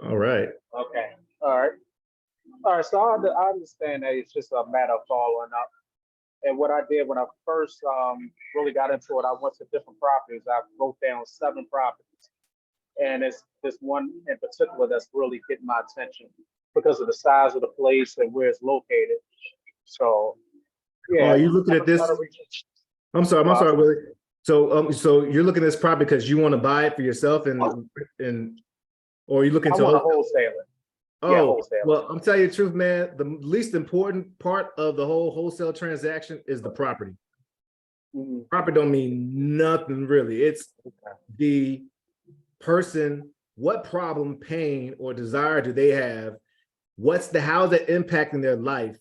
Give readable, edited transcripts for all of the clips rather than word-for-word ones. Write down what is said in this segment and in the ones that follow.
All right. Okay. All right. All right. So I understand that it's just a matter of following up. And what I did when I first really got into it, I went to different properties. I wrote down 7 properties. And it's this one in particular that's really getting my attention because of the size of the place and where it's located. So, Oh, yeah. are you looking at this? I'm sorry, Willie. So you're looking at this property because you want to buy it for yourself and or are you looking I to want to wholesale it. Yeah, Oh, wholesale. well, I'm telling you the truth, man. The least important part of the whole wholesale transaction is the property. Property don't mean nothing really. It's the person, what problem, pain, or desire do they have? How's that impacting their life?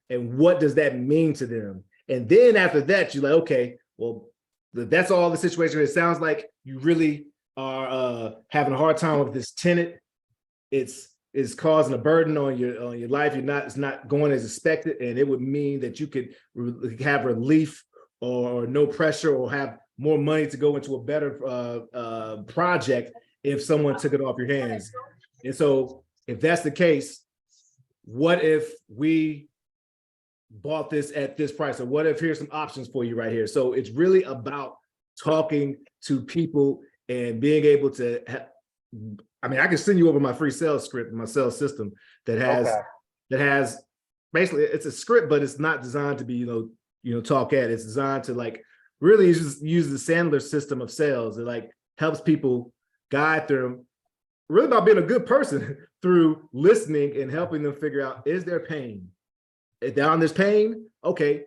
And what does that mean to them? And then after that, you're like, okay, well, that's all the situation. It sounds like you really are having a hard time with this tenant. It's causing a burden on your life. It's not going as expected, and it would mean that you could have relief or no pressure or have more money to go into a better project if someone took it off your hands. And so if that's the case, what if we bought this at this price? Or what if here's some options for you right here? So it's really about talking to people and being able to I mean, I can send you over my free sales script, my sales system that has basically, it's a script, but it's not designed to be, talk at. It's designed to like really just use the Sandler system of sales. It like helps people guide them, really about being a good person through listening and helping them figure out, is there pain? If down there's pain, okay,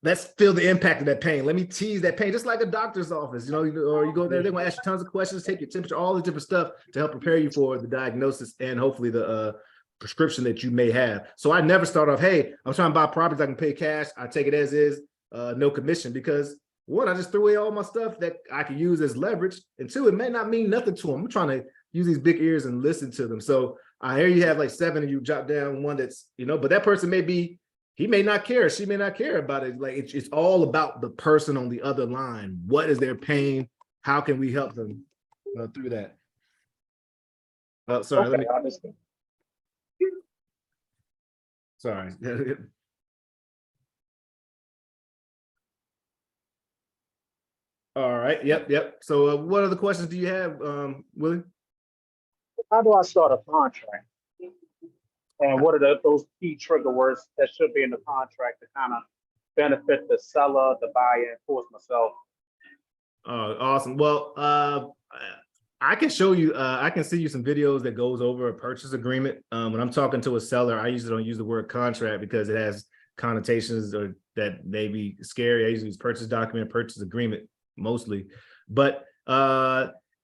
let's feel the impact of that pain. Let me tease that pain, just like a doctor's office, or you go there, they're gonna ask you tons of questions, take your temperature, all the different stuff to help prepare you for the diagnosis and hopefully the prescription that you may have. So I never start off, hey, I'm trying to buy properties I can pay cash, I take it as is, no commission, because one, I just threw away all my stuff that I can use as leverage, and two, it may not mean nothing to them. I'm trying to use these big ears and listen to them. So I hear you have like 7 and you jot down one that's, but that person he may not care, she may not care about it. Like it's all about the person on the other line. What is their pain? How can we help them through that? Sorry, Okay, sorry. All right, yep. So what other questions do you have, Willie? How do I start a contract? And what are those key trigger words that should be in the contract to kind of benefit the seller, the buyer, and of course myself? Awesome. Well, I can show you, I can send you some videos that goes over a purchase agreement. When I'm talking to a seller, I usually don't use the word contract because it has connotations or that may be scary. I usually use purchase document, purchase agreement mostly. But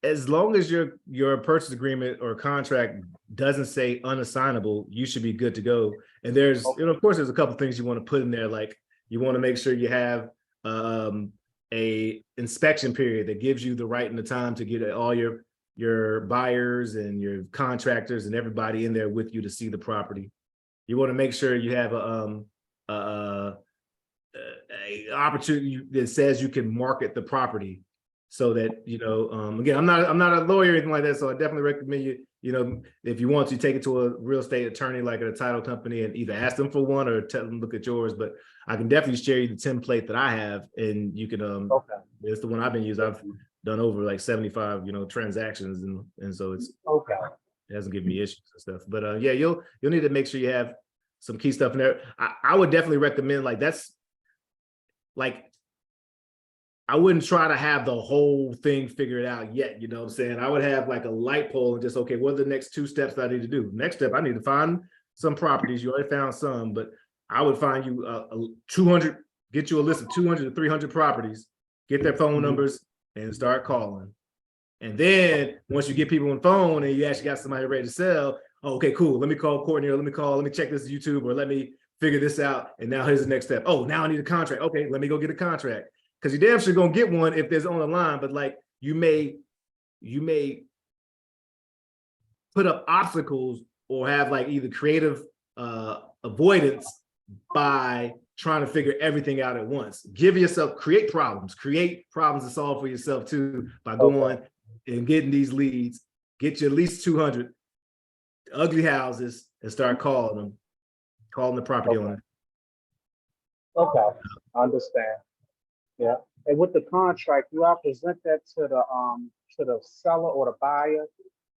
as long as your purchase agreement or contract doesn't say unassignable, you should be good to go. And there's, of course, there's a couple of things you want to put in there, like you want to make sure you have a inspection period that gives you the right and the time to get all your buyers and your contractors and everybody in there with you to see the property. You want to make sure you have a opportunity that says you can market the property. So that, again, I'm not a lawyer or anything like that. So I definitely recommend you, if you want to take it to a real estate attorney, like at a title company, and either ask them for one or tell them, look at yours. But I can definitely share you the template that I have, and you can, it's the one I've been using. I've done over like 75, transactions. And so it hasn't given me issues and stuff, but yeah, you'll need to make sure you have some key stuff in there. I would definitely recommend I wouldn't try to have the whole thing figured out yet. You know what I'm saying? I would have like a light pole and just, okay, what are the next 2 steps that I need to do? Next step, I need to find some properties. You already found some, but I would find you 200, get you a list of 200 to 300 properties, get their phone numbers and start calling. And then once you get people on the phone and you actually got somebody ready to sell, oh, okay, cool. Let me call Courtney, or let me check this YouTube, or let me figure this out. And now here's the next step. Oh, now I need a contract. Okay, let me go get a contract. Because you're damn sure gonna get one if there's on the line, but like you may put up obstacles or have like either creative avoidance by trying to figure everything out at once. Create problems to solve for yourself too by going and getting these leads. Get you at least 200 ugly houses and start calling the property owner. Okay, I understand. Yeah, and with the contract, do I present that to the seller or the buyer?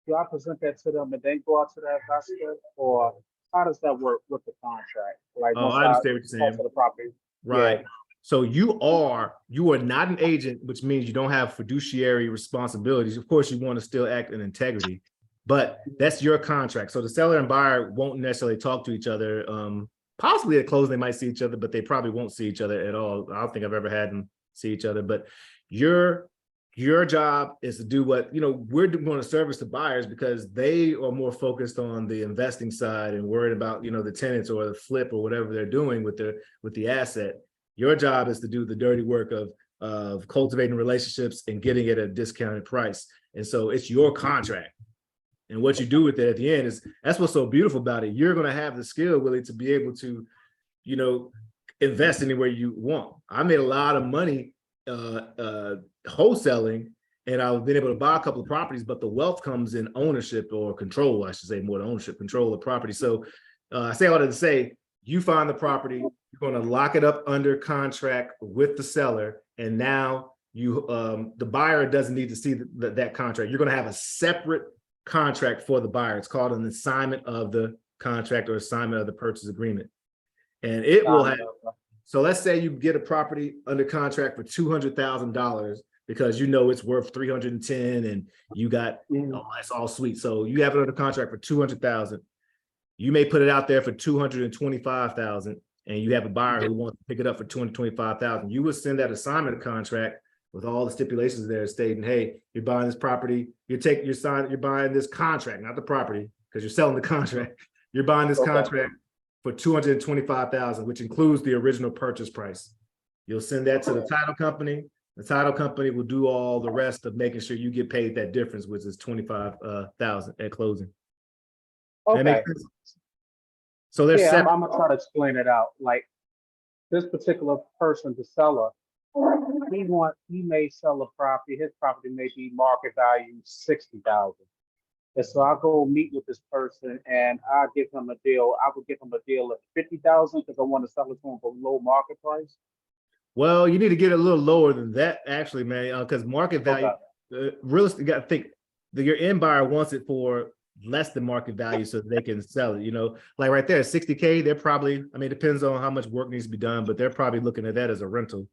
Do I present that to them and then go out to the investor, or how does that work with the contract? Like Oh, once I I understand what you're talk saying. to the property. Right. Yeah. So you are not an agent, which means you don't have fiduciary responsibilities. Of course, you want to still act in integrity, but that's your contract. So the seller and buyer won't necessarily talk to each other. Possibly at closing, they might see each other, but they probably won't see each other at all. I don't think I've ever had them see each other, but your job is to do what, we're going to service the buyers because they are more focused on the investing side and worried about, the tenants or the flip or whatever they're doing with the asset. Your job is to do the dirty work of cultivating relationships and getting it at a discounted price. And so it's your contract. And what you do with it at the end that's what's so beautiful about it. You're going to have the skill, Willie, to be able to, invest anywhere you want. I made a lot of money wholesaling, and I've been able to buy a couple of properties, but the wealth comes in ownership or control, I should say, more than ownership, control of property. So I say all that to say, you find the property, you're going to lock it up under contract with the seller, and now you the buyer doesn't need to see that contract. You're going to have a separate contract for the buyer. It's called an assignment of the contract or assignment of the purchase agreement. And it will have, so let's say you get a property under contract for $200,000 because it's worth 310 and you got, it's all sweet. So you have it under contract for 200,000. You may put it out there for 225,000 and you have a buyer who wants to pick it up for 225,000. You would send that assignment contract with all the stipulations there stating, hey, you're buying this property, you're buying this contract, not the property, because you're selling the contract. You're buying this contract for 225,000, which includes the original purchase price. You'll send that to the title company. The title company will do all the rest of making sure you get paid that difference, which is 25,000 at closing. That makes sense? So there's I'm gonna try to explain it out. Like this particular person, the seller, he may sell a property. His property may be market value 60,000. And so I go meet with this person and I give him a deal. I would give him a deal of 50,000 because I want to sell it to him for low market price. Well, you need to get a little lower than that, actually, man, because market value, realistic, you got to think that your end buyer wants it for less than market value so they can sell it. Like right there, 60K, they're probably, it depends on how much work needs to be done, but they're probably looking at that as a rental.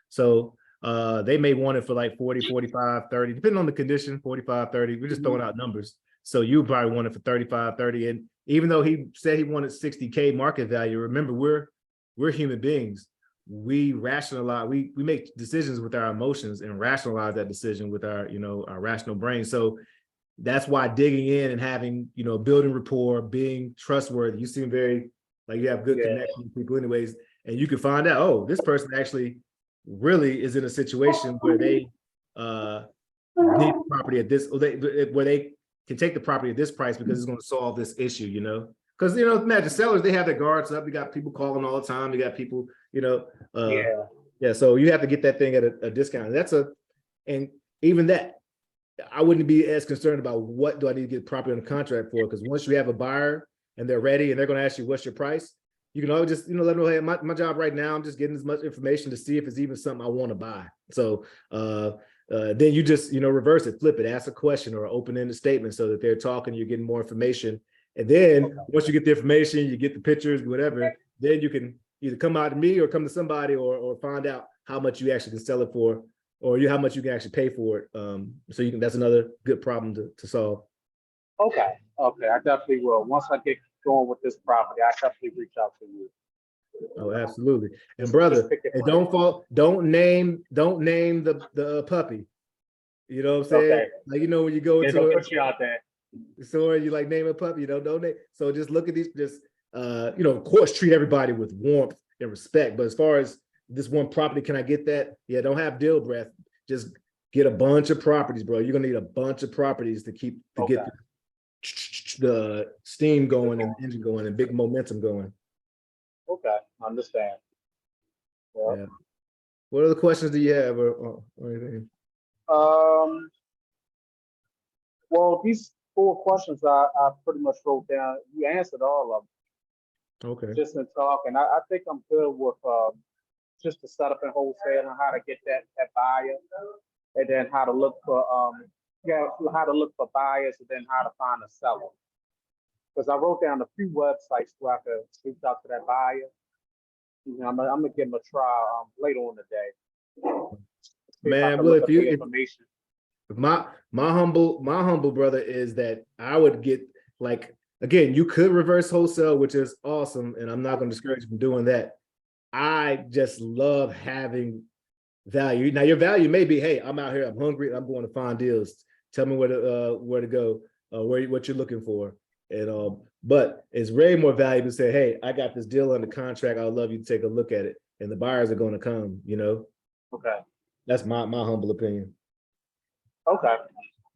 So they may want it for like 40, 45, 30, depending on the condition, 45, 30. We're just throwing out numbers. So you probably want it for 35, 30. And even though he said he wanted 60K market value, remember, we're human beings. We rationalize, we make decisions with our emotions and rationalize that decision with our, our rational brain. So that's why digging in and having, building rapport, being trustworthy, you seem very, like you have good connection with people anyways, and you can find out, oh, this person actually really is in a situation where they need property at this, where they can take the property at this price because it's going to solve this issue, because imagine sellers, they have their guards up. You got people calling all the time. You got people, so you have to get that thing at a discount. And even that, I wouldn't be as concerned about what do I need to get property on the contract for, because once you have a buyer and they're ready and they're going to ask you what's your price, you can always just let them know, hey, my job right now, I'm just getting as much information to see if it's even something I want to buy. So then you just reverse it, flip it, ask a question or open-ended statement so that they're talking, you're getting more information. And then once you get the information, you get the pictures, whatever, then you can either come out to me or come to somebody or find out how much you actually can sell it for, or how much you can actually pay for it. So that's another good problem to solve. Okay, I definitely will. Once I get going with this property, I definitely reach out to you. Oh, absolutely. And brother, and don't name the puppy. You know what I'm saying? Okay. Like, when you go to put you out there. store, you like name a puppy, don't name. So just look at these, of course, treat everybody with warmth and respect. But as far as this one property, can I get that? Yeah, don't have deal breath. Just get a bunch of properties, bro. You're gonna need a bunch of properties to get the steam going and engine going and big momentum going. Okay, I understand. Yeah. What other questions do you have or anything? Well, these 4 questions I pretty much wrote down. You answered all of them Okay. just in talking. I think I'm good with just the setup and wholesale and how to get that buyer, and then how to look for how to look for buyers, and then how to find a seller. Because I wrote down a few websites where I could reach out to that buyer. You know, I'm gonna give them a try later on today. Man, well, if my humble brother is that I would get, like, again, you could reverse wholesale, which is awesome, and I'm not going to discourage you from doing that. I just love having value. Now, your value may be, hey, I'm out here, I'm hungry, I'm going to find deals. Tell me where to go, what you're looking for, and but it's way more valuable to say, hey, I got this deal under contract. I'd love you to take a look at it, and the buyers are going to come. You know. Okay. That's my humble opinion. Okay.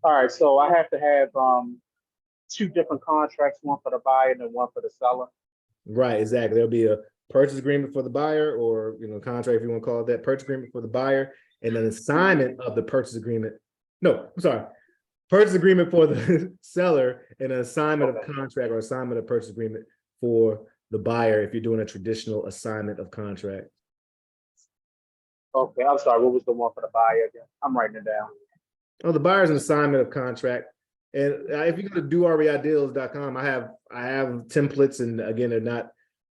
All right. So I have to have 2 different contracts, one for the buyer and then one for the seller. Right, exactly. There'll be a purchase agreement for the buyer, or contract, if you want to call it that, purchase agreement for the buyer, and an assignment of the purchase agreement. No, I'm sorry. Purchase agreement for the seller and an assignment of contract or assignment of purchase agreement for the buyer if you're doing a traditional assignment of contract. Okay, I'm sorry. What was the one for the buyer again? I'm writing it down. Oh, the buyer's an assignment of contract. And if you go to doreideals.com, I have templates, and again, they're not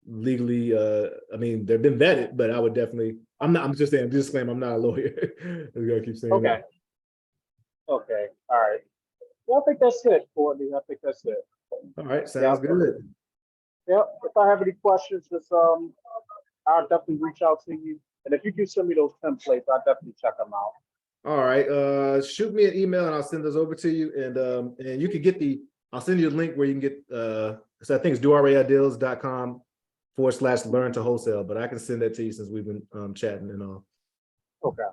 legally, I mean, they've been vetted, but I would definitely, I'm just saying, disclaimer, I'm not a lawyer. I'm gonna keep saying that. Okay, all right. Well, I think that's it, Courtney. I think that's it. All right, sounds good. Yep. If I have any questions, just I'll definitely reach out to you. And if you can send me those templates, I'll definitely check them out. All right, shoot me an email and I'll send those over to you. And you can get I'll send you a link where you can get, so I think it's doreideals.com/learn to wholesale, but I can send that to you since we've been chatting and all. Okay.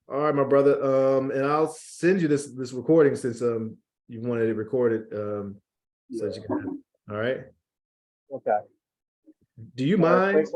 All right, my brother. And I'll send you this recording since you wanted it recorded. So that you can have it. All right. Okay. Do you mind?